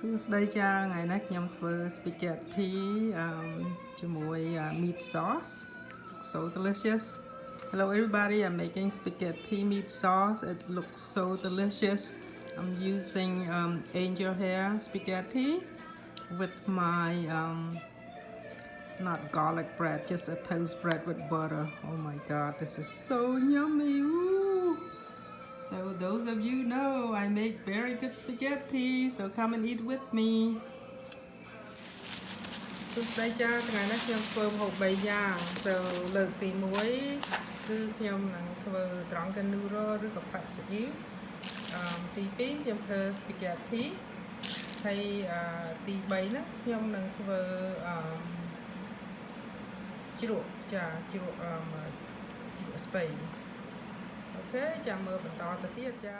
Today ចាថ្ងៃនេះខ្ញុំធ្វើ spaghetti ជាមួយ meat sauce. So delicious. Hello everybody, I'm making spaghetti meat sauce. It looks so delicious. I'm using angel hair spaghetti with my not garlic bread, just a toast bread with butter. Oh my god, this is so yummy. Woo! So those of you know I make very good spaghetti, so come and eat with me. សួស្តីចាថ្ងៃនេះខ្ញុំធ្វើម្ហូប3យ៉ាង so លើកទី1គឺខ្ញុំនឹងធ្វើត្រង់កានូរ៉ូឬក៏ផាក់ស៊ីអ៊ីវទី2ខ្ញុំធ្វើ spaghetti ហើយទី3ណាខ្ញុំនឹងធ្វើជ្រក់ចាជ្រក់ស្ពៃអូខេចាំមើលបន្តទៅទៀតចា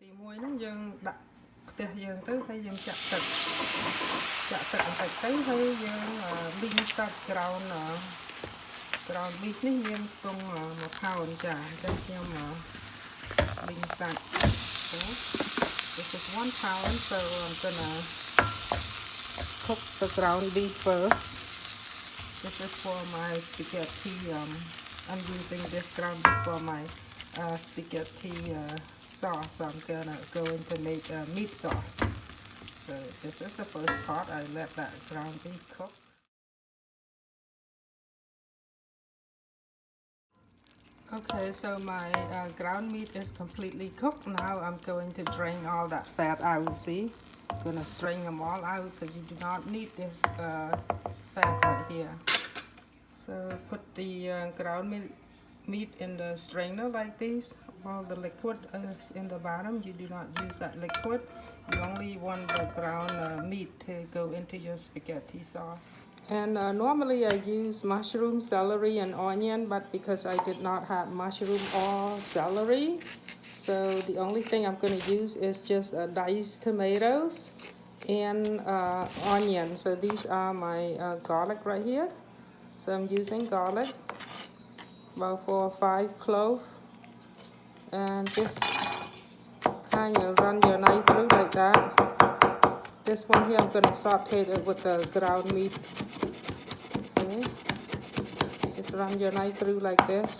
ទី1ហ្នឹងយើងដាក់ផ្ទះយើងទៅហើយយើងចាក់ទឹកបន្តិចទៅហើយយើងលីងសាច់ក្រោនប៊ីសនេះមានខ្ទង់1 pound ចាអញ្ចឹងខ្ញុំលីងសាច់ This is 1 pound, so I'm gonna cook the ground beef first. This is for my spaghetti. I'm using this ground beef for my spaghetti sauce. I'm gonna go to make meat sauce. So this is the first part. I let that ground beef cook. Okay, so my ground meat is completely cooked. Now I'm going to drain all that fat out. See, I'm gonna strain them all out because you do not need this fat right here. So put the ground meat in the strainer like this. All the liquid is in the bottom. You do not use that liquid. You only want the ground meat to go into your spaghetti sauce. And normally I use mushroom, celery, and onion, but because I did not have mushroom or celery, so the only thing I'm going to use is just diced tomatoes and onion. So these are my garlic right here. So I'm using garlic, about 4 or 5 cloves, and just kind of run your knife through like that. This one here I'm going to saute it with the ground meat. Okay. Just run your knife through like this.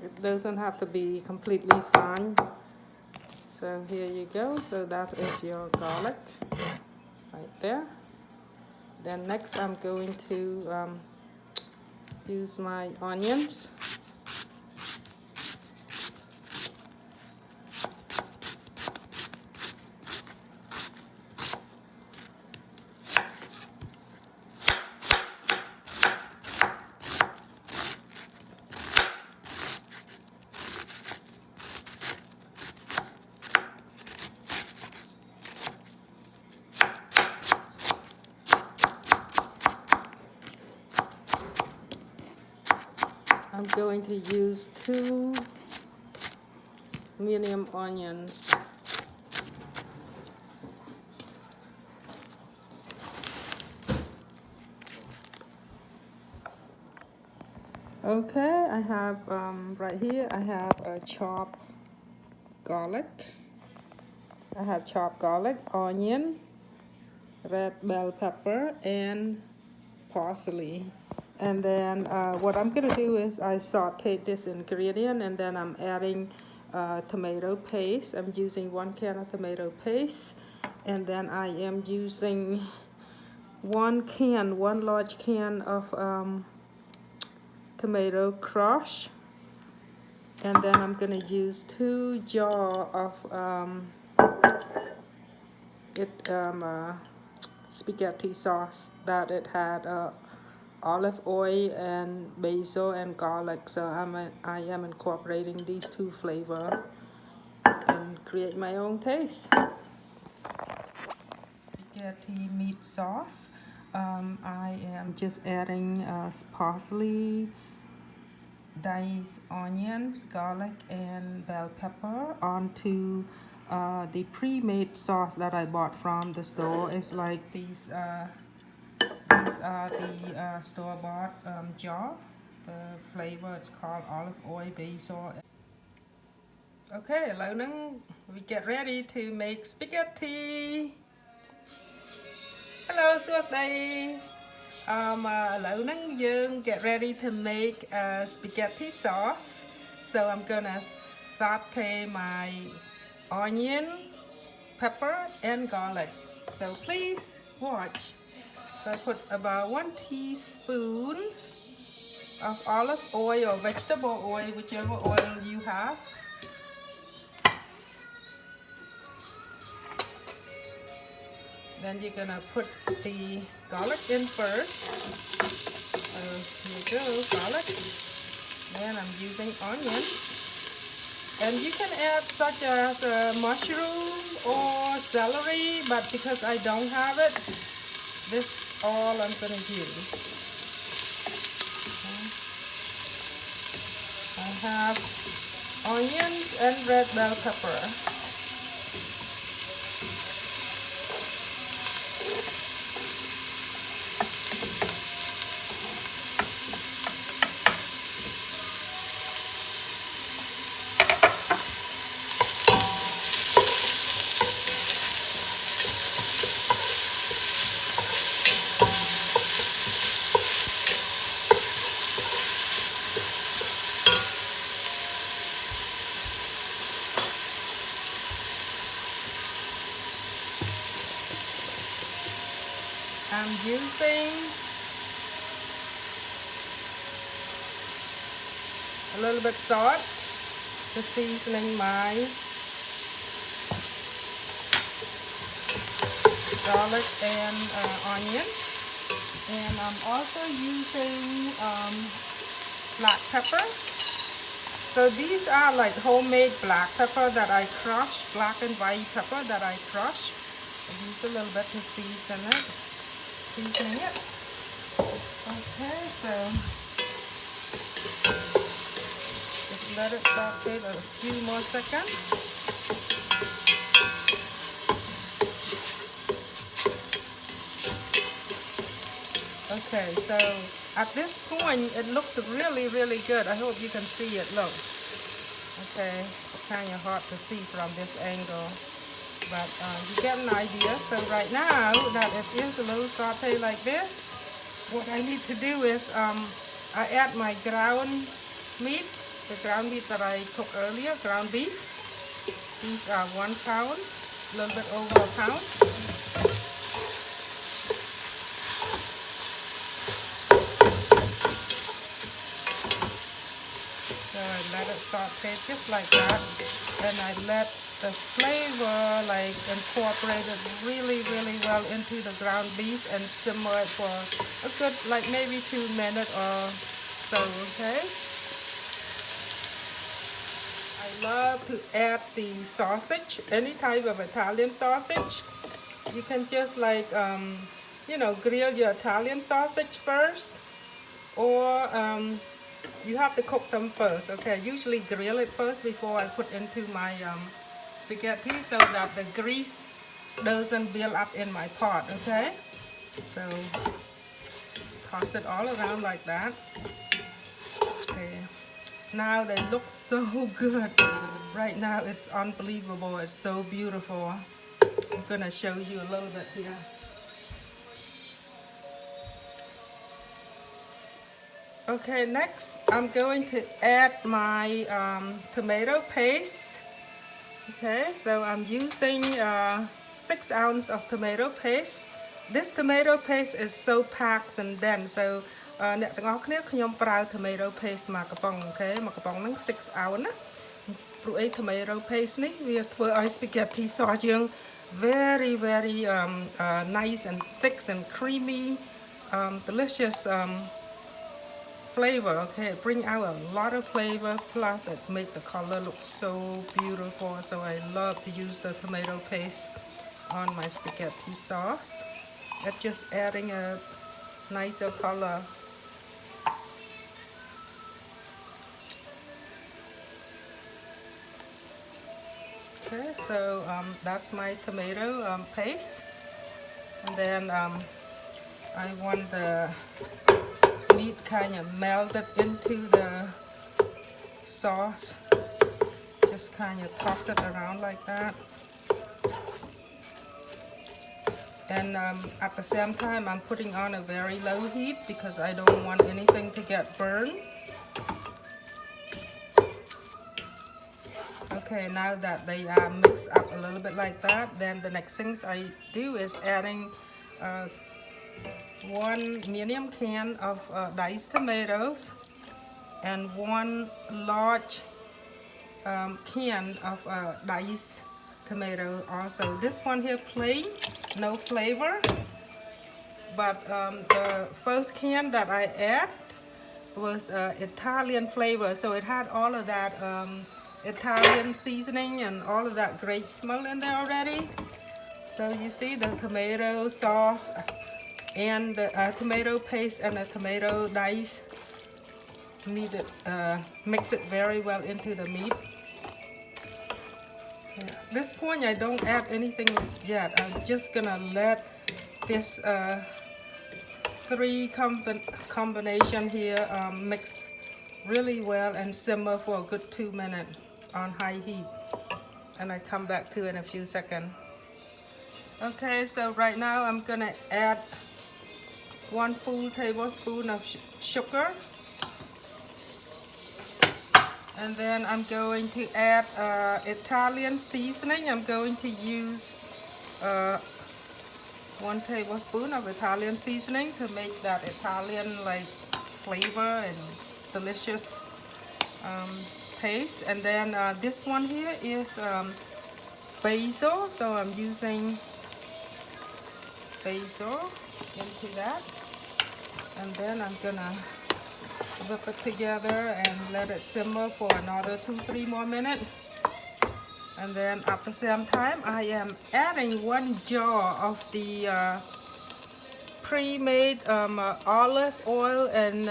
It doesn't have to be completely fine. So here you go. So that is your garlic right there. Then next I'm going to use my onions. I'm going to use 2 medium onions. Okay, I have right here I have a chopped garlic. I have chopped garlic, onion, red bell pepper, and parsley. And then what I'm going to do is I saute this ingredient, and then I'm adding tomato paste. I'm using 1 can of tomato paste, and then I am using 1 large can of tomato crush, and then I'm going to use 2 jars of spaghetti sauce that it had olive oil and basil and garlic. So I am incorporating these 2 flavors and create my own taste. Spaghetti meat sauce. I am just adding parsley diced onions, garlic, and bell pepper onto the pre-made sauce that I bought from the store. It's like these are the store-bought jar. The flavor, it's called olive oil, basil. Okay, lâu nắng we get ready to make spaghetti. Hello, Suasday. Lâu nắng dương get ready to make a spaghetti sauce. So I'm gonna saute my onion, pepper, and garlic. So please watch. So I put about 1 teaspoon of olive oil or vegetable oil, whichever oil you have. Then you're gonna put the garlic in first. So here you go, garlic. Then I'm using onions. And you can add such as mushroom or celery, but because I don't have it, this is all I'm gonna use. Okay. I have onions and red bell pepper. I'm using a little bit salt to seasoning my garlic and onions. And I'm also using black pepper. So these are like homemade black pepper that I crush, black and white pepper that I crush. I use a little bit to seasoning it. Okay, so just let it saute a few more seconds. Okay, so at this point it looks really, really good. I hope you can see it. Look. Okay, it's kind of hard to see from this angle, but you get an idea. So right now that it is a little saute like this, what I need to do is I add my ground meat, the ground meat that I cooked earlier, ground beef. These are 1 pound, a little bit over a pound. So I let it saute just like that, and I let the flavor like incorporate it really, really well into the ground beef and simmer it for a good like maybe 2 minutes or so. Okay. I love to add the sausage, any type of Italian sausage. You can just like you know, grill your Italian sausage first, or you have to cook them first. Okay, usually grill it first before I put into my spaghetti so that the grease doesn't build up in my pot. Okay, so toss it all around like that. Okay, now they look so good. Right now it's unbelievable. It's so beautiful. I'm gonna show you a little bit here. Okay, next I'm going to add my tomato paste. Okay, so I'm using 6 ounces of tomato paste. This tomato paste is so packed and dense. So អ្នកទាំងអស់គ្នាខ្ញុំប្រើ tomato paste មួយកំប៉ុង okay មួយកំប៉ុងហ្នឹង 6 ounce ណាព្រោះអី tomato paste នេះវាធ្វើឲ្យ spaghetti sauce យើង very nice and thick and creamy delicious flavor. Okay, it bring out a lot of flavor, plus it make the color look so beautiful. So I love to use the tomato paste on my spaghetti sauce. It's just adding a nicer color. Okay, so that's my tomato paste, and then I want the meat kind of melted into the sauce. Just kind of toss it around like that. And at the same time, I'm putting on a very low heat because I don't want anything to get burned. Okay, now that they are mixed up a little bit like that, then the next things I do is adding 1 medium can of diced tomatoes and 1 large can of diced tomato also. This one here plain, no flavor, but the first can that I add was Italian flavor, so it had all of that Italian seasoning and all of that great smell in there already. So you see the tomato sauce and the tomato paste and the tomato dice mix it very well into the meat. At this point I don't add anything yet. I'm just gonna let this three combination here mix really well and simmer for a good 2 minutes on high heat, and I come back to it in a few seconds. Okay, so right now I'm gonna add 1 full tablespoon of sugar, and then I'm going to add Italian seasoning. I'm going to use 1 tablespoon of Italian seasoning to make that Italian like flavor and delicious paste. And then this one here is basil, so I'm using basil into that, and then I'm gonna whip it together and let it simmer for another 2-3 more minutes. And then at the same time I am adding 1 jar of the pre-made olive oil and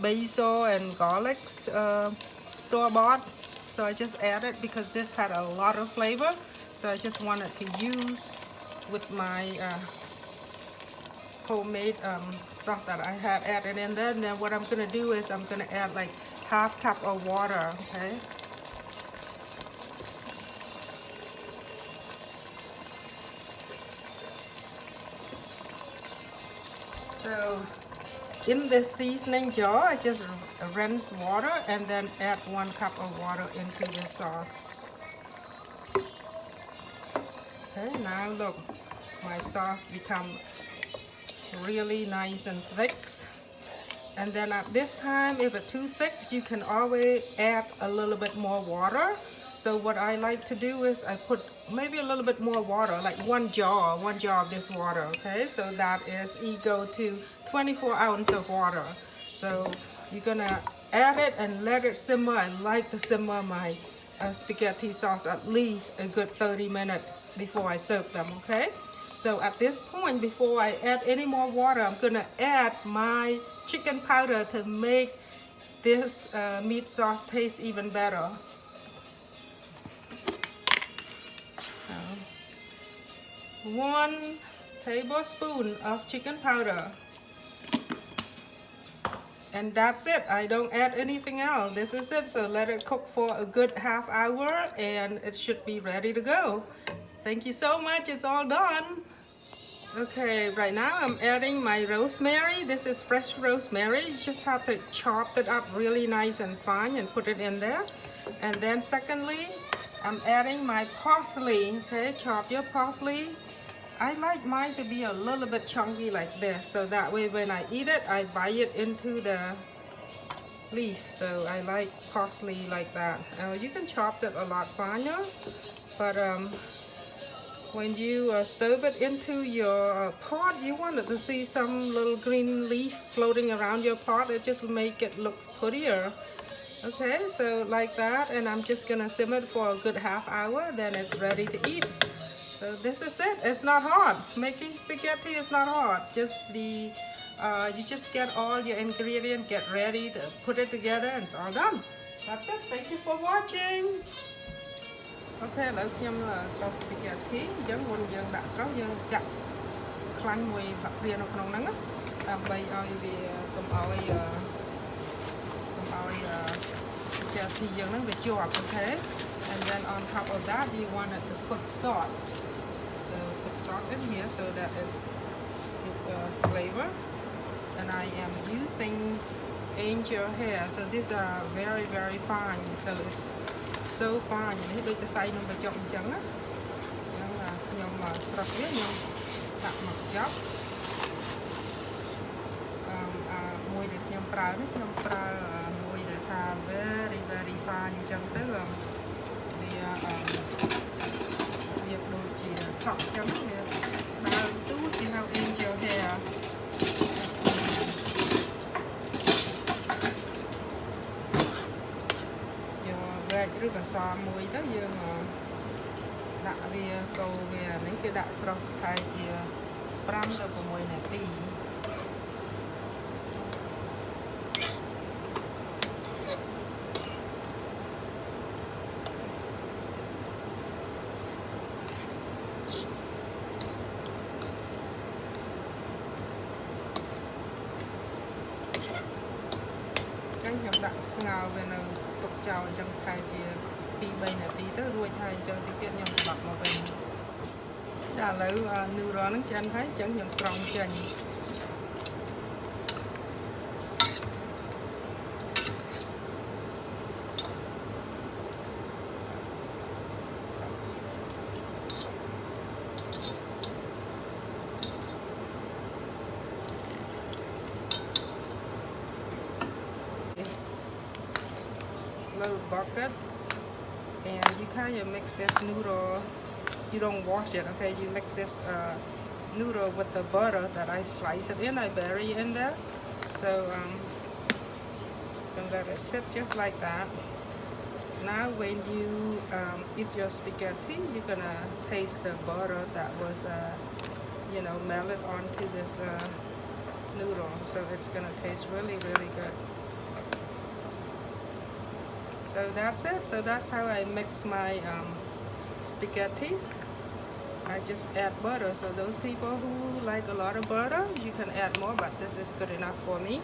basil and garlic store-bought. So I just added because this had a lot of flavor, so I just wanted to use with my homemade stuff that I had added in there. And then what I'm gonna do is I'm gonna add like 1/2 cup of water. Okay, so in this seasoning jar I just rinse water and then add 1 cup of water into the sauce. Okay, now look, my sauce become really nice and thick. And then at this time, if it's too thick, you can always add a little bit more water. So what I like to do is I put maybe a little bit more water, like 1 jar of this water. Okay, so that is equal to 24 ounces of water. So you're gonna add it and let it simmer. I like to simmer my spaghetti sauce at least a good 30 minutes before I serve them. Okay, so at this point, before I add any more water, I'm gonna add my chicken powder to make this meat sauce taste even better. So, 1 tablespoon of chicken powder. And that's it. I don't add anything else. This is it. So let it cook for a good ½ hour and it should be ready to go. Thank you so much. It's all done. Okay, right now I'm adding my rosemary. This is fresh rosemary. You just have to chop it up really nice and fine and put it in there. And then secondly, I'm adding my parsley. Okay, chop your parsley. I like mine to be a little bit chunky like this, so that way when I eat it, I bite it into the leaf. So I like parsley like that. You can chop it a lot finer, but when you stir it into your pot, you want to see some little green leaf floating around your pot. It just make it look prettier. Okay, so like that, and I'm just gonna simmer it for a good ½ hour, then it's ready to eat. So this is it. It's not hard. Making spaghetti is not hard. Just the you just get all your ingredients, get ready to put it together, and it's all done. That's it. Thank you for watching. Ok, lấy nhâm sauce spaghetti giống muôn dân đã sauce dân chặt khăn mùi bạc riêng nó không nắng á bây giờ vì cầm oi spaghetti dân nó bị chua okay. And then on top of that you wanted to put salt, so put salt in here so that it flavor. And I am using angel hair, so these are very fine, so it's so fine. Iniដូចតែសៃនំបញ្ចុកអញ្ចឹងណាអញ្ចឹងខ្ញុំស្រស់វាខ្ញុំដាក់មកចប់មួយដែលខ្ញុំប្រើនេះខ្ញុំប្រើមួយដែលថា very fine អញ្ចឹងទៅវាដូចជាសក់អញ្ចឹងវាស្ដើងទូជាហៅ angel hair ឬក៏សមមួយទៅយើងដាក់វាកូរវានេះគេដាក់ស្រស់ប្រហែលជា5 ទៅ 6 នាទីចឹងខ្ញុំដាក់ស្ងោរវានៅទុកចោលអញ្ចឹងប្រហែលជា2-3 នាទីទៅរួចហើយអញ្ចឹងតិចទៀតខ្ញុំបត់មកវិញចាឥឡូវ noodle ហ្នឹងចិនហើយអញ្ចឹងខ្ញុំស្រង់ចេញlittle bucket, and you kind of mix this noodle. You don't wash it, okay? You mix this noodle with the butter that I slice it in. I bury it in there, so and let it sit just like that. Now, when you eat your spaghetti, you're gonna taste the butter that was, melted onto this noodle. So it's gonna taste really good. So that's it. So that's how I mix my spaghettis. I just add butter. So those people who like a lot of butter, you can add more, but this is good enough for me.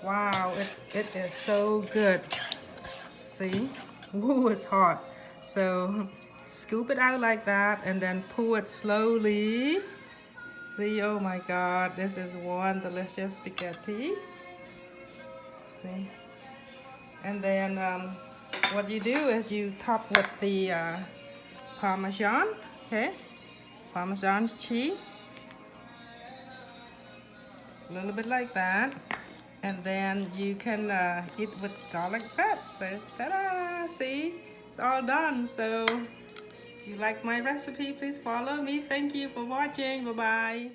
Wow, it is so good. See? Ooh, it's hot. So scoop it out like that and then pull it slowly. See, oh my god, this is one delicious spaghetti. See? And then what you do is you top with the Parmesan, okay? Parmesan cheese. A little bit like that. And then you can eat with garlic bread. So, ta-da! See? It's all done. So, if you like my recipe, please follow me. Thank you for watching. Bye-bye.